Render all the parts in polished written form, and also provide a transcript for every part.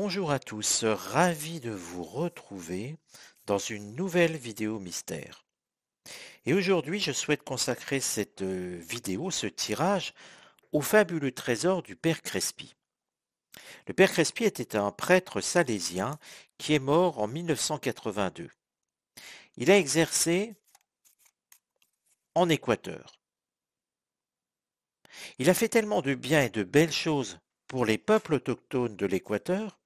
Bonjour à tous, ravi de vous retrouver dans une nouvelle vidéo mystère. Et aujourd'hui, je souhaite consacrer cette vidéo, ce tirage, au fabuleux trésor du Père Crespi. Le Père Crespi était un prêtre salésien qui est mort en 1982. Il a exercé en Équateur. Il a fait tellement de bien et de belles choses pour les peuples autochtones de l'Équateur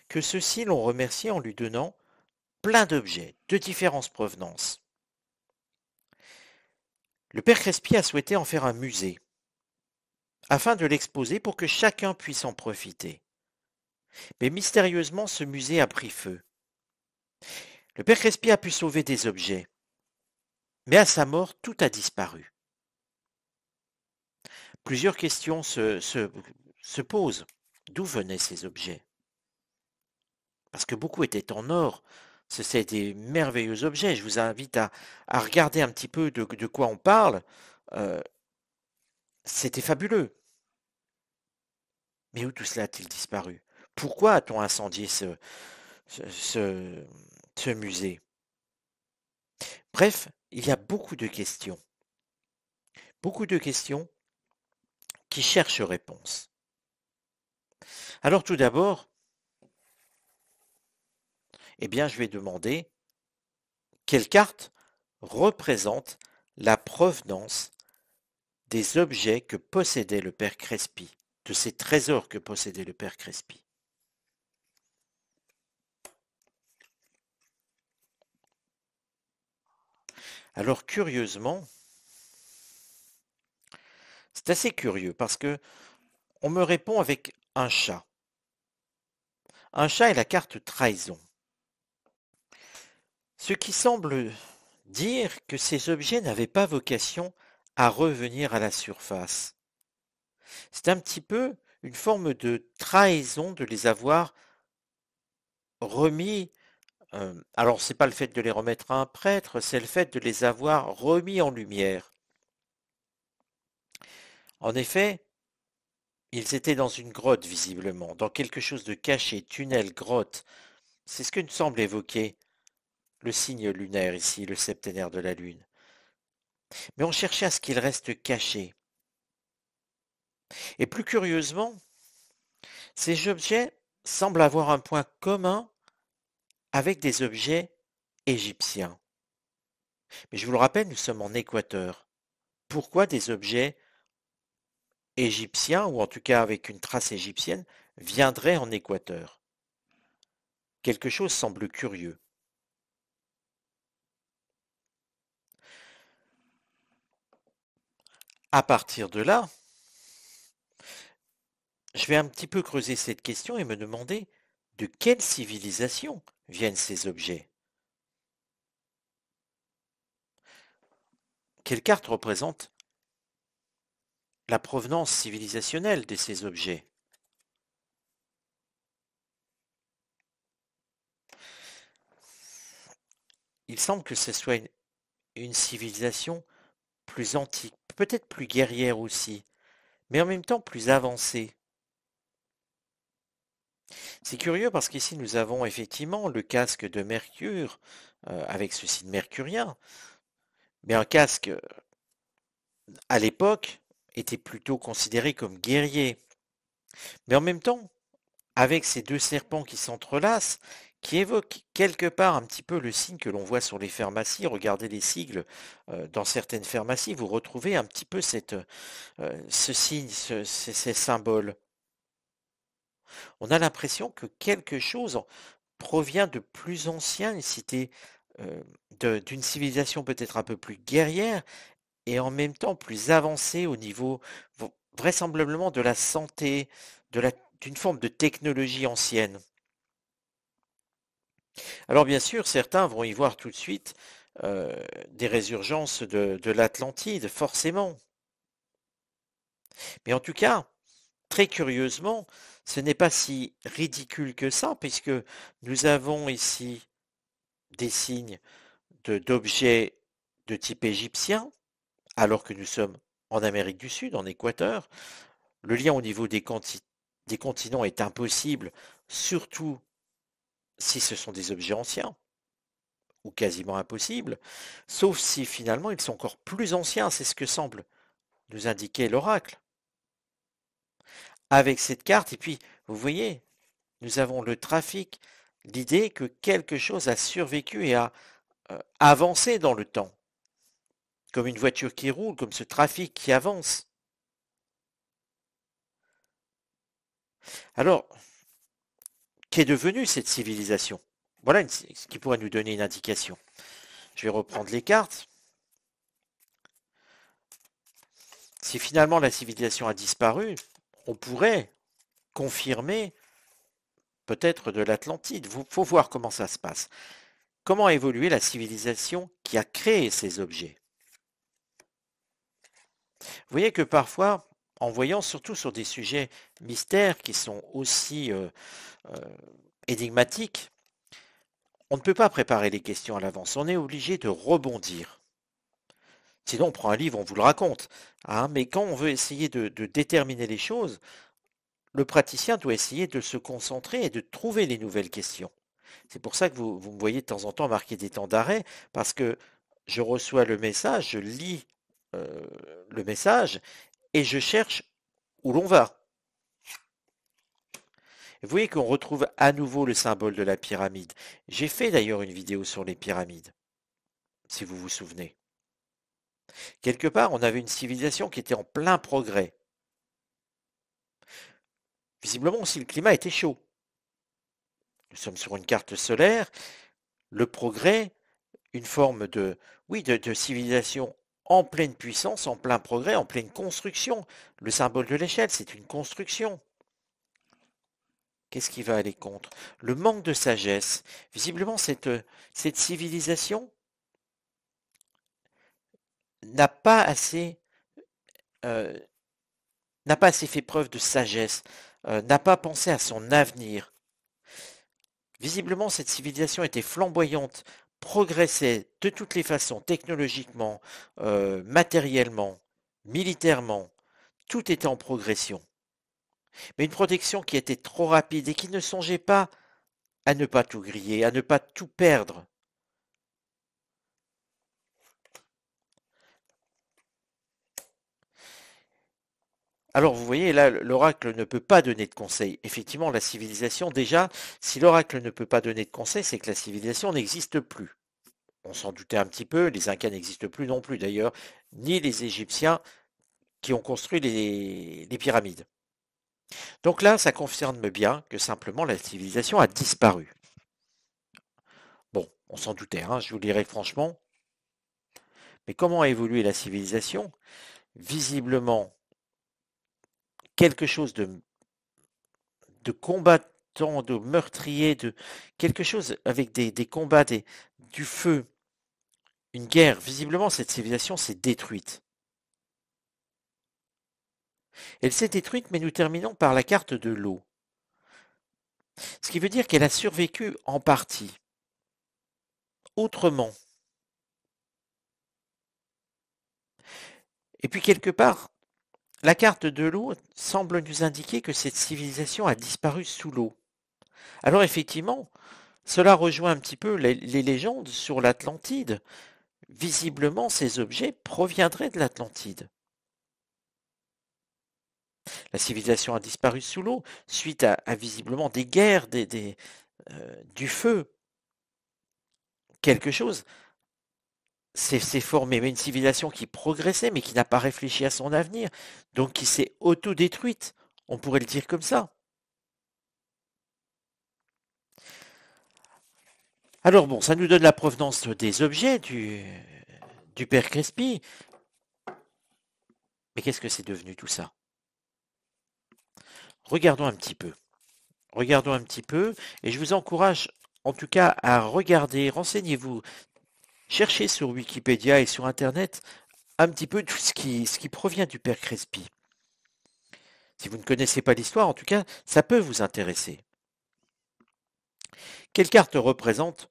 que ceux-ci l'ont remercié en lui donnant plein d'objets de différentes provenances. Le père Crespi a souhaité en faire un musée, afin de l'exposer pour que chacun puisse en profiter. Mais mystérieusement, ce musée a pris feu. Le père Crespi a pu sauver des objets, mais à sa mort, tout a disparu. Plusieurs questions se posent. D'où venaient ces objets? Parce que beaucoup étaient en or. C'est des merveilleux objets. Je vous invite à regarder un petit peu de quoi on parle. Euh, C'était fabuleux. Mais où tout cela a-t-il disparu? Pourquoi a-t-on incendié ce, ce- ce musée? Bref, il y a beaucoup de questions qui cherchent réponse. Alors tout d'abord, eh bien, je vais demander quelle carte représente la provenance des objets que possédait le père Crespi, de ces trésors que possédait le père Crespi. Alors curieusement, c'est assez curieux parce que on me répond avec un chat. Un chat est la carte trahison. Ce qui semble dire que ces objets n'avaient pas vocation à revenir à la surface. C'est un petit peu une forme de trahison de les avoir remis. Alors, c'est pas le fait de les remettre à un prêtre, c'est le fait de les avoir remis en lumière. En effet, ils étaient dans une grotte, visiblement, dans quelque chose de caché, tunnel, grotte. C'est ce que nous semble évoquer le signe lunaire ici, le septénaire de la Lune. Mais on cherchait à ce qu'il reste caché. Et plus curieusement, ces objets semblent avoir un point commun avec des objets égyptiens. Mais je vous le rappelle, nous sommes en Équateur. Pourquoi des objets égyptiens, ou en tout cas avec une trace égyptienne, viendraient en Équateur? Quelque chose semble curieux. À partir de là, je vais un petit peu creuser cette question et me demander de quelle civilisation viennent ces objets? Quelle carte représente la provenance civilisationnelle de ces objets? Il semble que ce soit une civilisation plus antique, peut-être plus guerrière aussi, mais en même temps plus avancée. C'est curieux parce qu'ici nous avons effectivement le casque de Mercure, avec ce signe mercurien, mais un casque à l'époque était plutôt considéré comme guerrier. Mais en même temps, avec ces deux serpents qui s'entrelacent, qui évoquent quelque part un petit peu le signe que l'on voit sur les pharmacies. Regardez les sigles dans certaines pharmacies, vous retrouvez un petit peu ce signe, ces symboles. On a l'impression que quelque chose provient de plus ancien, une cité d'une civilisation peut-être un peu plus guerrière et en même temps plus avancée au niveau vraisemblablement de la santé, d'une forme de technologie ancienne. Alors bien sûr, certains vont y voir tout de suite des résurgences de l'Atlantide, forcément. Mais en tout cas, très curieusement, ce n'est pas si ridicule que ça, puisque nous avons ici des signes d'objets de type égyptien, alors que nous sommes en Amérique du Sud, en Équateur. Le lien au niveau des continents est impossible surtout si ce sont des objets anciens, ou quasiment impossibles, sauf si finalement ils sont encore plus anciens, c'est ce que semble nous indiquer l'oracle. Avec cette carte, et puis vous voyez, nous avons le trafic, l'idée que quelque chose a survécu et a avancé dans le temps, comme une voiture qui roule, comme ce trafic qui avance. Alors, qu'est devenue cette civilisation? Voilà ce qui pourrait nous donner une indication. Je vais reprendre les cartes. Si finalement la civilisation a disparu, on pourrait confirmer peut-être de l'Atlantide. Il faut voir comment ça se passe. Comment a évolué la civilisation qui a créé ces objets? Vous voyez que parfois, en voyant surtout sur des sujets mystères qui sont aussi euh, énigmatiques, on ne peut pas préparer les questions à l'avance. On est obligé de rebondir. Sinon, on prend un livre, on vous le raconte. Hein, mais quand on veut essayer de déterminer les choses, le praticien doit essayer de se concentrer et de trouver les nouvelles questions. C'est pour ça que vous me voyez de temps en temps marquer des temps d'arrêt, parce que je reçois le message, je lis euh, le message et je cherche où l'on va. Vous voyez qu'on retrouve à nouveau le symbole de la pyramide. J'ai fait d'ailleurs une vidéo sur les pyramides, si vous vous souvenez. Quelque part, on avait une civilisation qui était en plein progrès. Visiblement aussi, le climat était chaud. Nous sommes sur une carte solaire. Le progrès, une forme de, oui, de civilisation en pleine puissance, en plein progrès, en pleine construction. Le symbole de l'échelle, c'est une construction. Qu'est-ce qui va aller contre? Le manque de sagesse. Visiblement, cette civilisation n'a pas assez, euh, n'a pas assez fait preuve de sagesse, n'a pas pensé à son avenir. Visiblement, cette civilisation était flamboyante, progressait de toutes les façons, technologiquement, matériellement, militairement, tout était en progression. Mais une protection qui était trop rapide et qui ne songeait pas à ne pas tout griller, à ne pas tout perdre. Alors vous voyez, là, l'oracle ne peut pas donner de conseils. Effectivement, la civilisation, déjà, si l'oracle ne peut pas donner de conseils, c'est que la civilisation n'existe plus. On s'en doutait un petit peu, les Incas n'existent plus non plus d'ailleurs, ni les Égyptiens qui ont construit les pyramides. Donc là, ça confirme bien que simplement la civilisation a disparu. Bon, on s'en doutait, hein, je vous le dirai franchement. Mais comment a évolué la civilisation? Visiblement, quelque chose de combattant, de meurtrier, de quelque chose avec des combats, du feu, une guerre. Visiblement, cette civilisation s'est détruite. Elle s'est détruite, mais nous terminons par la carte de l'eau. Ce qui veut dire qu'elle a survécu en partie. Autrement. Et puis quelque part, la carte de l'eau semble nous indiquer que cette civilisation a disparu sous l'eau. Alors effectivement, cela rejoint un petit peu les légendes sur l'Atlantide. Visiblement, ces objets proviendraient de l'Atlantide. La civilisation a disparu sous l'eau suite à visiblement des guerres, du feu. Quelque chose s'est formé, mais une civilisation qui progressait, mais qui n'a pas réfléchi à son avenir, donc qui s'est autodétruite. On pourrait le dire comme ça. Alors bon, ça nous donne la provenance des objets du père Crespi. Mais qu'est-ce que c'est devenu tout ça? Regardons un petit peu. Regardons un petit peu, et je vous encourage en tout cas à regarder, renseignez-vous, cherchez sur Wikipédia et sur Internet un petit peu tout ce qui provient du père Crespi. Si vous ne connaissez pas l'histoire, en tout cas, ça peut vous intéresser. Quelle carte représente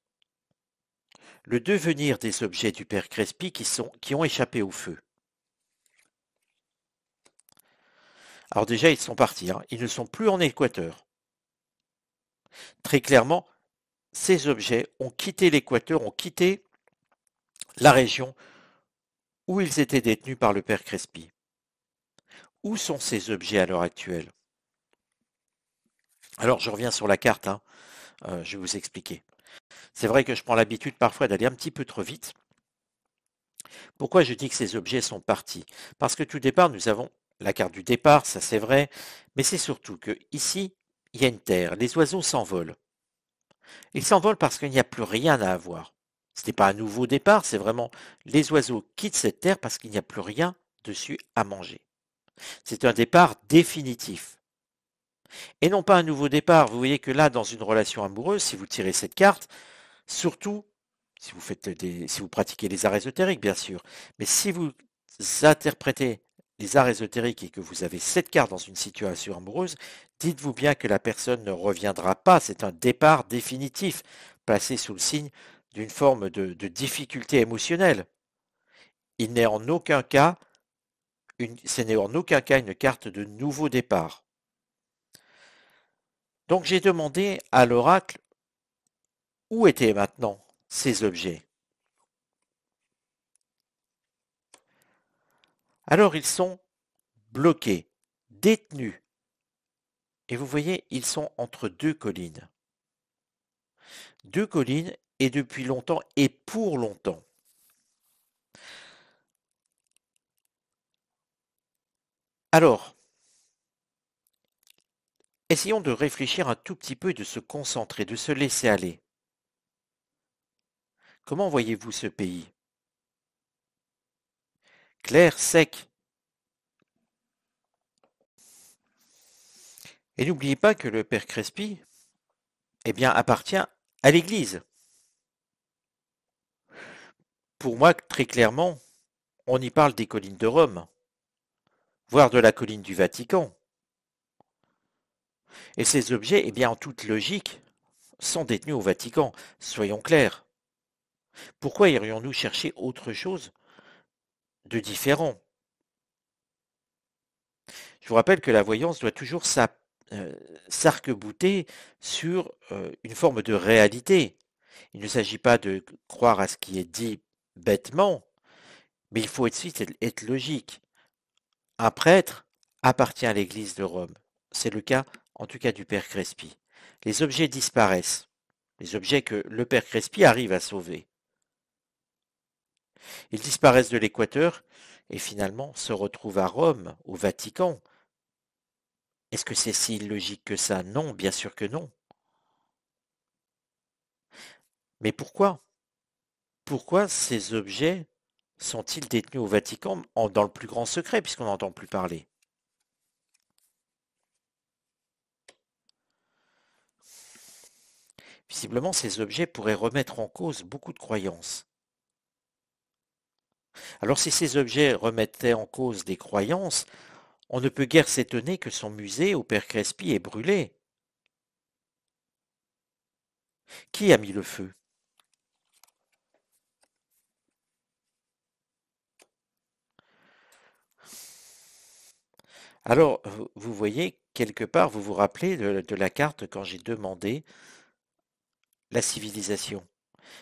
le devenir des objets du père Crespi qui ont échappé au feu? Alors déjà, ils sont partis, hein. Ils ne sont plus en Équateur. Très clairement, ces objets ont quitté l'Équateur, ont quitté la région où ils étaient détenus par le père Crespi. Où sont ces objets à l'heure actuelle? Alors, je reviens sur la carte, hein, je vais vous expliquer. C'est vrai que je prends l'habitude parfois d'aller un petit peu trop vite. Pourquoi je dis que ces objets sont partis? Parce que tout départ, nous avons la carte du départ, ça c'est vrai, mais c'est surtout que ici, il y a une terre, les oiseaux s'envolent. Ils s'envolent parce qu'il n'y a plus rien à avoir. Ce n'est pas un nouveau départ, c'est vraiment les oiseaux quittent cette terre parce qu'il n'y a plus rien dessus à manger. C'est un départ définitif. Et non pas un nouveau départ. Vous voyez que là, dans une relation amoureuse, si vous tirez cette carte, surtout si vous pratiquez les arts ésotériques, bien sûr, mais si vous interprétez les arts ésotériques et que vous avez cette carte dans une situation amoureuse, dites-vous bien que la personne ne reviendra pas. C'est un départ définitif, placé sous le signe d'une forme de difficulté émotionnelle. Il n'est en aucun cas ce n'est en aucun cas une carte de nouveau départ. Donc j'ai demandé à l'oracle où étaient maintenant ces objets. Alors ils sont bloqués, détenus. Et vous voyez, ils sont entre deux collines. Deux collines et depuis longtemps et pour longtemps. Alors, essayons de réfléchir un tout petit peu et de se concentrer, de se laisser aller. Comment voyez-vous ce pays? Clair, sec. Et n'oubliez pas que le père Crespi, eh bien, appartient à l'Église. Pour moi, très clairement, on y parle des collines de Rome, voire de la colline du Vatican. Et ces objets, eh bien, en toute logique, sont détenus au Vatican, soyons clairs. Pourquoi irions-nous chercher autre chose de différent? Je vous rappelle que la voyance doit toujours s'arc-bouter sur une forme de réalité. Il ne s'agit pas de croire à ce qui est dit bêtement, mais il faut ensuite être logique. Un prêtre appartient à l'Église de Rome. C'est le cas, en tout cas, du père Crespi. Les objets disparaissent, les objets que le père Crespi arrive à sauver. Ils disparaissent de l'Équateur et finalement se retrouvent à Rome, au Vatican. Est-ce que c'est si illogique que ça? Non, bien sûr que non. Mais pourquoi? Pourquoi ces objets sont-ils détenus au Vatican dans le plus grand secret, puisqu'on n'entend plus parler? Visiblement, ces objets pourraient remettre en cause beaucoup de croyances. Alors si ces objets remettaient en cause des croyances, on ne peut guère s'étonner que son musée au Père Crespi ait brûlé. Qui a mis le feu? Alors, vous voyez, quelque part, vous vous rappelez de la carte quand j'ai demandé la civilisation.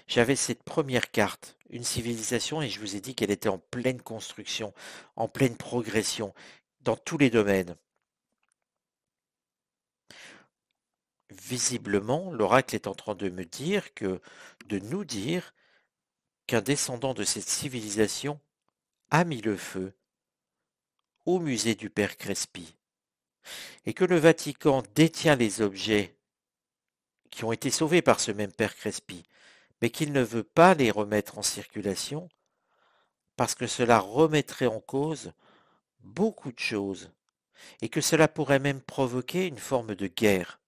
J'avais cette première carte, une civilisation, et je vous ai dit qu'elle était en pleine construction, en pleine progression, dans tous les domaines. Visiblement, l'oracle est en train de me dire de nous dire qu'un descendant de cette civilisation a mis le feu au musée du père Crespi, et que le Vatican détient les objets qui ont été sauvés par ce même père Crespi, mais qu'il ne veut pas les remettre en circulation parce que cela remettrait en cause beaucoup de choses et que cela pourrait même provoquer une forme de guerre.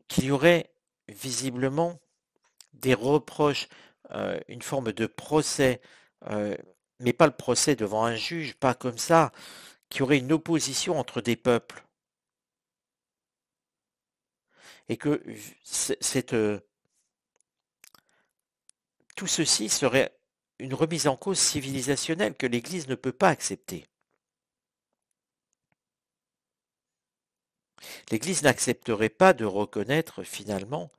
Qu'il y aurait visiblement des reproches, une forme de procès, euh, mais pas le procès devant un juge, pas comme ça, qu'il y aurait une opposition entre des peuples et que cette, tout ceci serait une remise en cause civilisationnelle que l'Église ne peut pas accepter. L'Église n'accepterait pas de reconnaître finalement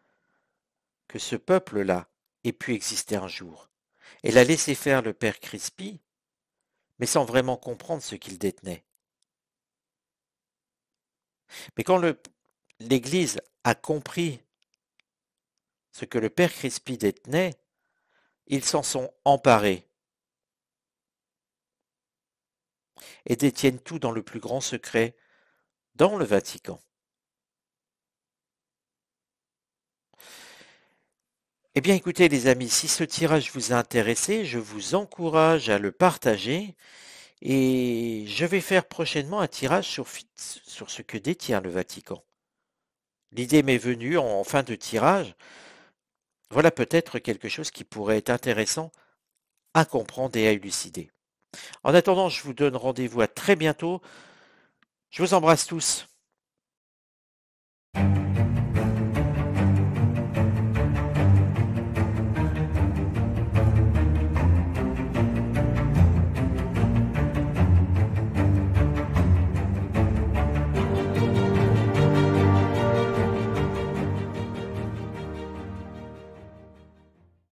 que ce peuple-là ait pu exister un jour. Elle a laissé faire le père Crispy, mais sans vraiment comprendre ce qu'il détenait. Mais quand l'Église a compris ce que le père Crispy détenait, ils s'en sont emparés et détiennent tout dans le plus grand secret dans le Vatican. Eh bien écoutez les amis, si ce tirage vous a intéressé, je vous encourage à le partager et je vais faire prochainement un tirage sur ce que détient le Vatican. L'idée m'est venue en fin de tirage. Voilà peut-être quelque chose qui pourrait être intéressant à comprendre et à élucider. En attendant, je vous donne rendez-vous à très bientôt. Je vous embrasse tous.